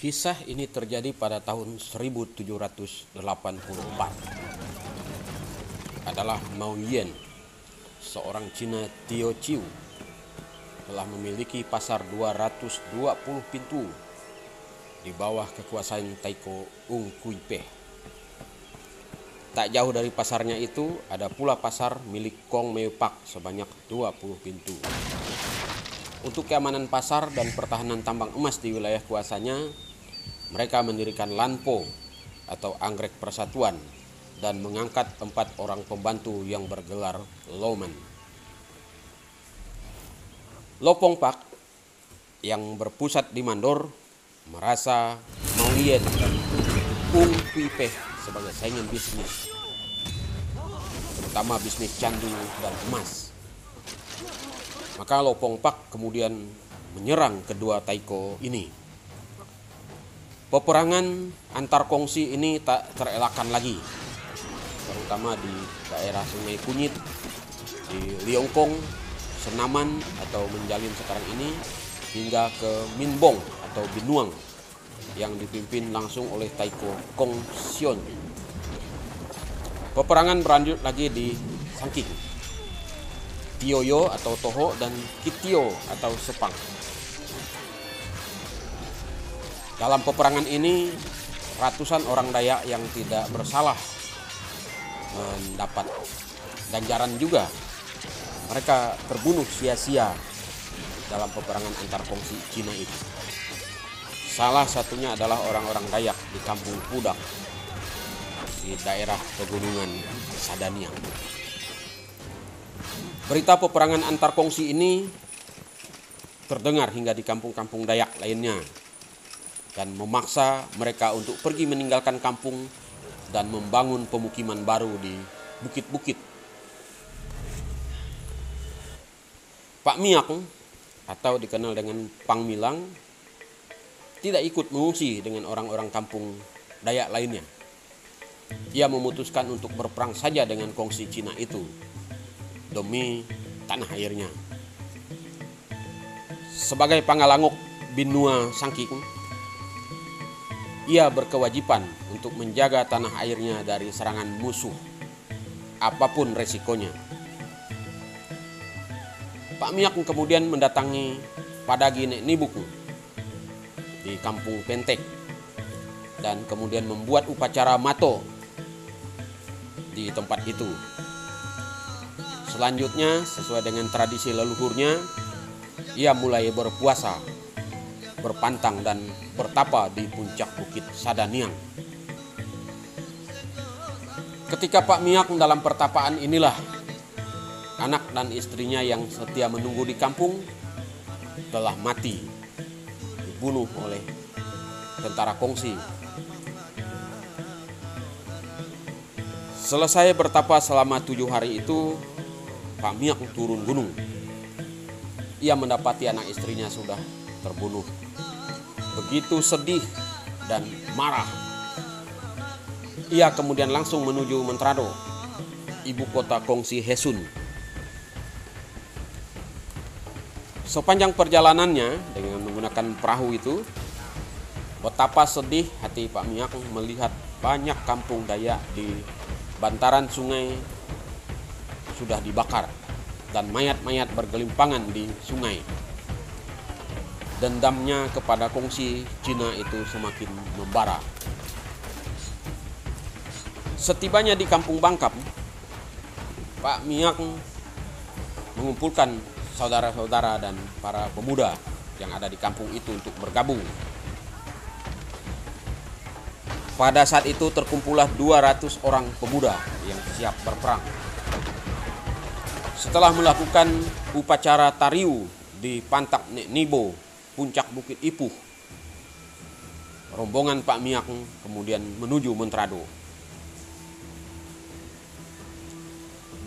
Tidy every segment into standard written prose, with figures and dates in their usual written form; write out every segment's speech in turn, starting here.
Kisah ini terjadi pada tahun 1784. Adalah Mao Yen, seorang Cina Teochew, telah memiliki pasar 220 pintu di bawah kekuasaan Taiko Ung Kui-peh. Tak jauh dari pasarnya itu ada pula pasar milik Kong Meo Pak sebanyak 20 pintu. Untuk keamanan pasar dan pertahanan tambang emas di wilayah kuasanya, mereka mendirikan Lanpo atau Anggrek Persatuan dan mengangkat 4 orang pembantu yang bergelar Lowman. Lopong Pak yang berpusat di Mandor merasa Mao Yen dan Ung Kui-peh sebagai saingan bisnis, terutama bisnis candu dan emas. Maka Lopong Pak kemudian menyerang kedua Taiko ini. Peperangan antar kongsi ini tak terelakkan lagi, terutama di daerah Sungai Kunyit, di Liongkong, Senaman atau Menjalin sekarang ini, hingga ke Minbong atau Binuang yang dipimpin langsung oleh Taiko Kong Sion. Peperangan berlanjut lagi di Sangking, Tioyo atau Toho, dan Kitio atau Sepang. Dalam peperangan ini, ratusan orang Dayak yang tidak bersalah mendapat ganjaran juga. Mereka terbunuh sia-sia dalam peperangan antar kongsi Cina itu. Salah satunya adalah orang-orang Dayak di Kampung Pudak di daerah pegunungan Sadaniang. Berita peperangan antar kongsi ini terdengar hingga di kampung-kampung Dayak lainnya dan memaksa mereka untuk pergi meninggalkan kampung dan membangun pemukiman baru di bukit-bukit. Pak Miak atau dikenal dengan Pang Milang tidak ikut mengungsi dengan orang-orang kampung Dayak lainnya. Ia memutuskan untuk berperang saja dengan kongsi Cina itu demi tanah airnya. Sebagai Pangalangok Binua Sangking, ia berkewajiban untuk menjaga tanah airnya dari serangan musuh, apapun resikonya. Pak Miak kemudian mendatangi Padagi Nek Nibuku di Kampung Pentek dan kemudian membuat upacara mato di tempat itu. Selanjutnya, sesuai dengan tradisi leluhurnya, ia mulai berpuasa, berpantang dan bertapa di puncak bukit Sadaniang. Ketika Pak Miak dalam pertapaan inilah, anak dan istrinya yang setia menunggu di kampung telah mati, dibunuh oleh tentara kongsi. Selesai bertapa selama 7 hari itu, Pak Miak turun gunung. Ia mendapati anak istrinya sudah terbunuh. Begitu sedih dan marah, ia kemudian langsung menuju Mentrado, ibu kota kongsi Hesun. Sepanjang perjalanannya dengan menggunakan perahu itu, betapa sedih hati Pak Miak melihat banyak kampung Dayak di bantaran sungai sudah dibakar dan mayat-mayat bergelimpangan di sungai. Dendamnya kepada kongsi Cina itu semakin membara. Setibanya di Kampung Bangkap, Pak Miak mengumpulkan saudara-saudara dan para pemuda yang ada di kampung itu untuk bergabung. Pada saat itu terkumpullah 200 orang pemuda yang siap berperang. Setelah melakukan upacara tariu di Pantak Nek Nibo, puncak bukit Ipuh, rombongan Pak Miak kemudian menuju Mentrado.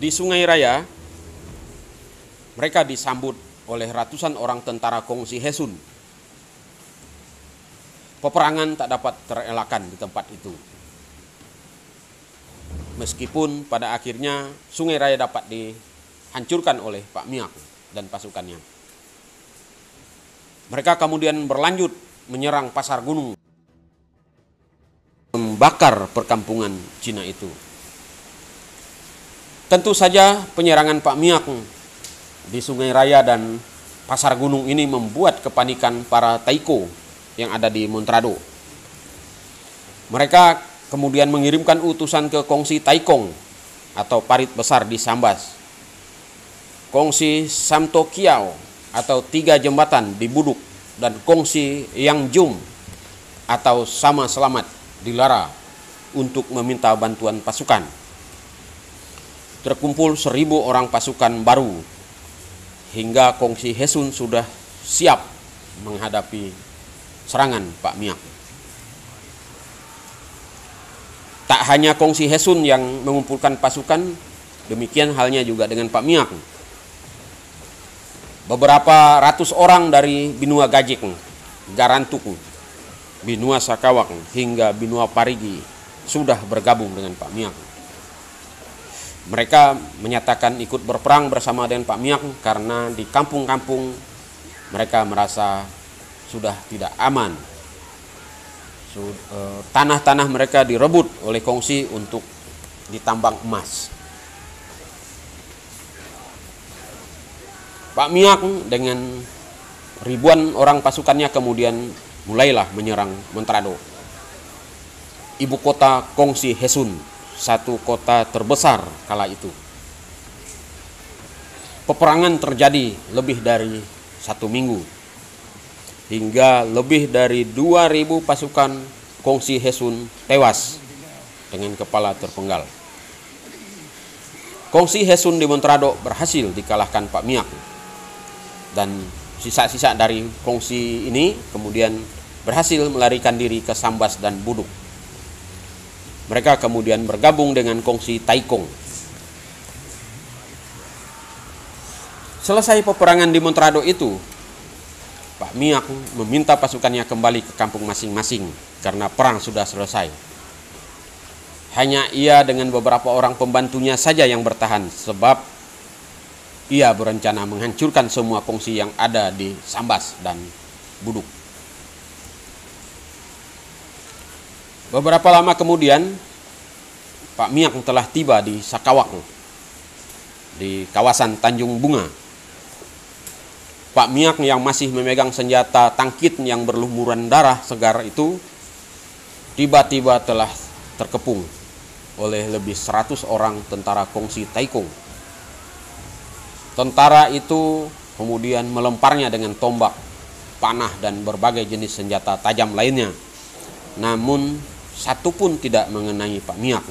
Di Sungai Raya, mereka disambut oleh ratusan orang tentara kongsi Hesun. Peperangan tak dapat terelakkan di tempat itu. Meskipun pada akhirnya Sungai Raya dapat dihancurkan oleh Pak Miak dan pasukannya. Mereka kemudian berlanjut menyerang Pasar Gunung membakar perkampungan Cina itu. Tentu saja penyerangan Pak Miak di Sungai Raya dan Pasar Gunung ini membuat kepanikan para Taiko yang ada di Montrado. Mereka kemudian mengirimkan utusan ke Kongsi Taikong atau parit besar di Sambas, Kongsi Samto Kiau atau 3 jembatan di Buduk, dan Kongsi Yang Jum atau Sama Selamat di Lara untuk meminta bantuan pasukan. Terkumpul 1.000 orang pasukan baru hingga Kongsi Hesun sudah siap menghadapi serangan Pak Miak. Tak hanya Kongsi Hesun yang mengumpulkan pasukan, demikian halnya juga dengan Pak Miak. Beberapa ratus orang dari Binua Gajik, Garantuk, Binua Sakawak hingga Binua Parigi sudah bergabung dengan Pak Miak. Mereka menyatakan ikut berperang bersama dengan Pak Miak karena di kampung-kampung mereka merasa sudah tidak aman. Tanah-tanah mereka direbut oleh Kongsi untuk ditambang emas. Pak Miak dengan ribuan orang pasukannya kemudian mulailah menyerang Montrado, ibu kota Kongsi Hesun, satu kota terbesar kala itu. Peperangan terjadi lebih dari 1 minggu, hingga lebih dari 2.000 pasukan Kongsi Hesun tewas dengan kepala terpenggal. Kongsi Hesun di Montrado berhasil dikalahkan Pak Miak, dan sisa-sisa dari Kongsi ini kemudian berhasil melarikan diri ke Sambas dan Buduk. Mereka kemudian bergabung dengan Kongsi Taikong. Selesai peperangan di Montrado itu, Pak Miak meminta pasukannya kembali ke kampung masing-masing karena perang sudah selesai. Hanya ia dengan beberapa orang pembantunya saja yang bertahan, sebab ia berencana menghancurkan semua Kongsi yang ada di Sambas dan Buduk. Beberapa lama kemudian, Pak Miak telah tiba di Sakawak, di kawasan Tanjung Bunga. Pak Miak yang masih memegang senjata tangkit yang berlumuran darah segar itu tiba-tiba telah terkepung oleh lebih 100 orang tentara Kongsi Taikong. Tentara itu kemudian melemparnya dengan tombak, panah, dan berbagai jenis senjata tajam lainnya. Namun satu pun tidak mengenai Pak Miak.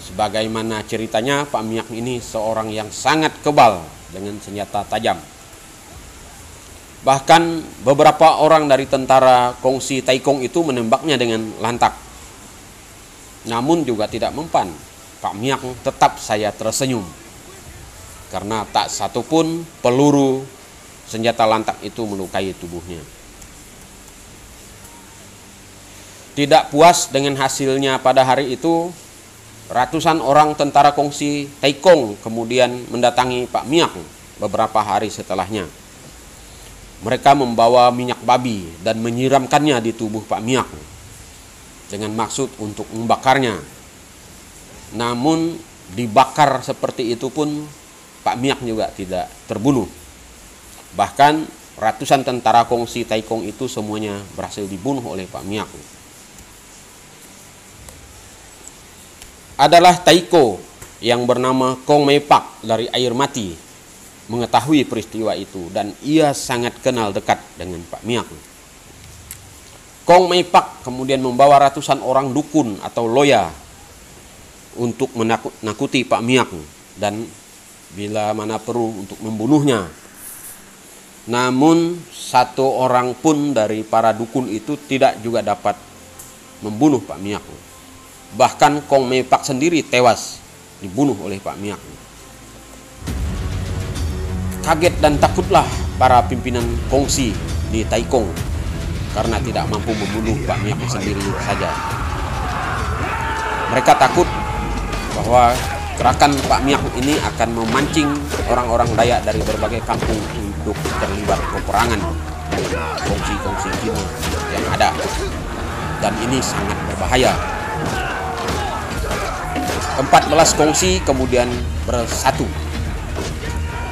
Sebagaimana ceritanya, Pak Miak ini seorang yang sangat kebal dengan senjata tajam. Bahkan beberapa orang dari tentara Kongsi Taikong itu menembaknya dengan lantak. Namun juga tidak mempan. Pak Miak tetap saja tersenyum, karena tak satu pun peluru senjata lantak itu melukai tubuhnya. Tidak puas dengan hasilnya pada hari itu, ratusan orang tentara Kongsi Taikong kemudian mendatangi Pak Miak beberapa hari setelahnya. Mereka membawa minyak babi dan menyiramkannya di tubuh Pak Miak dengan maksud untuk membakarnya. Namun dibakar seperti itu pun Pak Miak juga tidak terbunuh. Bahkan ratusan tentara Kongsi Taikong itu semuanya berhasil dibunuh oleh Pak Miak. Adalah Taiko yang bernama Kong Mei Pak dari Air Mati mengetahui peristiwa itu, dan ia sangat kenal dekat dengan Pak Miak. Kong Mei Pak kemudian membawa ratusan orang dukun atau loya untuk menakuti Pak Miak dan bila mana perlu untuk membunuhnya. Namun satu orang pun dari para dukun itu tidak juga dapat membunuh Pak Miak. Bahkan Kong Mei Pak sendiri tewas dibunuh oleh Pak Miak. Kaget dan takutlah para pimpinan Kongsi di Taikong karena tidak mampu membunuh Pak Miak sendiri saja. Mereka takut bahwa gerakan Pak Miak ini akan memancing orang-orang Dayak dari berbagai kampung untuk terlibat peperangan dengan kongsi-kongsi Cina yang ada. dan ini sangat berbahaya. 14 kongsi kemudian bersatu.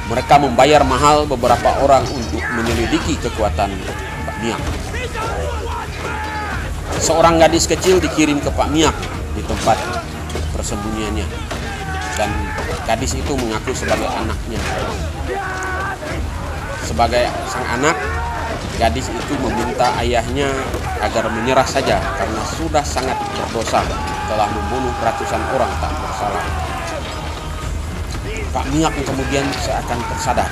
Mereka membayar mahal beberapa orang untuk menyelidiki kekuatan Pak Miak. Seorang gadis kecil dikirim ke Pak Miak di tempat persembunyiannya, dan gadis itu mengaku sebagai anaknya. Sebagai sang anak, gadis itu meminta ayahnya agar menyerah saja karena sudah sangat berdosa, telah membunuh ratusan orang tak bersalah. Pak Miak kemudian seakan tersadar.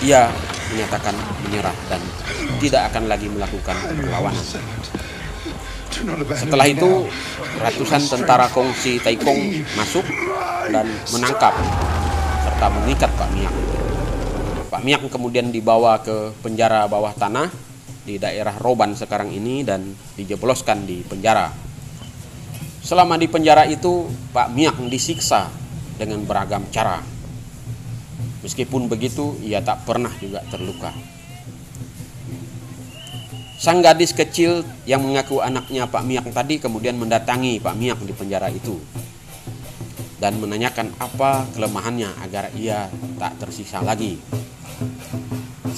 Ia menyatakan menyerah dan tidak akan lagi melakukan perlawanan. Setelah itu, ratusan tentara kongsi Taikong masuk dan menangkap serta mengikat Pak Miak. Pak Miak kemudian dibawa ke penjara bawah tanah di daerah Roban sekarang ini dan dijebloskan di penjara. Selama di penjara itu, Pak Miak disiksa dengan beragam cara. Meskipun begitu, ia tak pernah juga terluka. Sang gadis kecil yang mengaku anaknya Pak Miak tadi kemudian mendatangi Pak Miak di penjara itu dan menanyakan apa kelemahannya agar ia tak tersiksa lagi.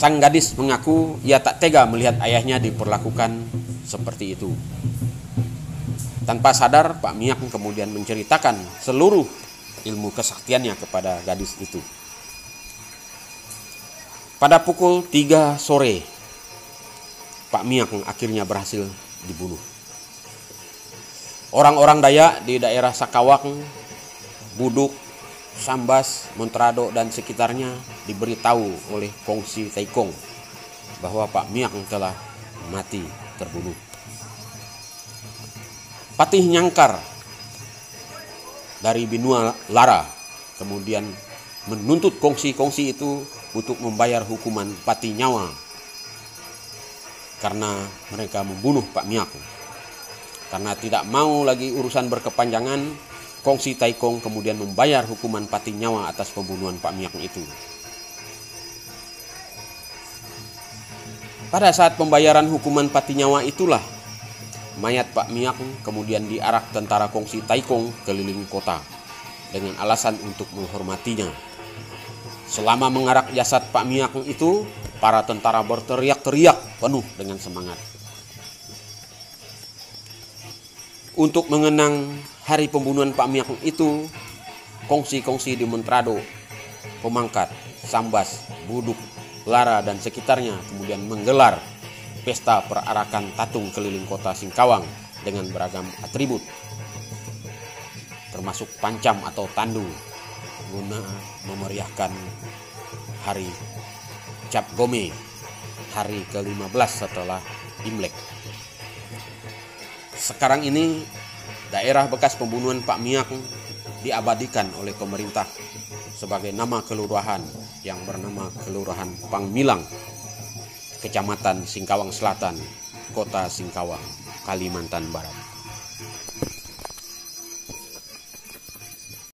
Sang gadis mengaku ia tak tega melihat ayahnya diperlakukan seperti itu. Tanpa sadar, Pak Miak kemudian menceritakan seluruh ilmu kesaktiannya kepada gadis itu. Pada pukul 3 sore, Pak Miak akhirnya berhasil dibunuh. Orang-orang Dayak di daerah Sakawak, Buduk, Sambas, Montrado dan sekitarnya diberitahu oleh kongsi Taikong bahwa Pak Miak telah mati terbunuh. Patih Nyangkar dari Binua Lara kemudian menuntut kongsi-kongsi itu untuk membayar hukuman pati nyawa karena mereka membunuh Pak Miak. Karena tidak mau lagi urusan berkepanjangan, kongsi Taikong kemudian membayar hukuman pati nyawa atas pembunuhan Pak Miak itu. Pada saat pembayaran hukuman pati nyawa itulah mayat Pak Miak kemudian diarak tentara kongsi Taikong keliling kota dengan alasan untuk menghormatinya. Selama mengarak jasad Pak Miak itu, para tentara berteriak-teriak penuh dengan semangat. Untuk mengenang hari pembunuhan Pak Miak itu, kongsi-kongsi di Montrado, Pemangkat, Sambas, Buduk, Lara dan sekitarnya kemudian menggelar pesta perarakan tatung keliling kota Singkawang dengan beragam atribut, termasuk pancam atau tandu, guna memeriahkan hari Cap Gome, hari ke-15 setelah Imlek. Sekarang ini daerah bekas pembunuhan Pak Miak diabadikan oleh pemerintah sebagai nama kelurahan yang bernama Kelurahan Pangmilang, Kecamatan Singkawang Selatan, Kota Singkawang, Kalimantan Barat.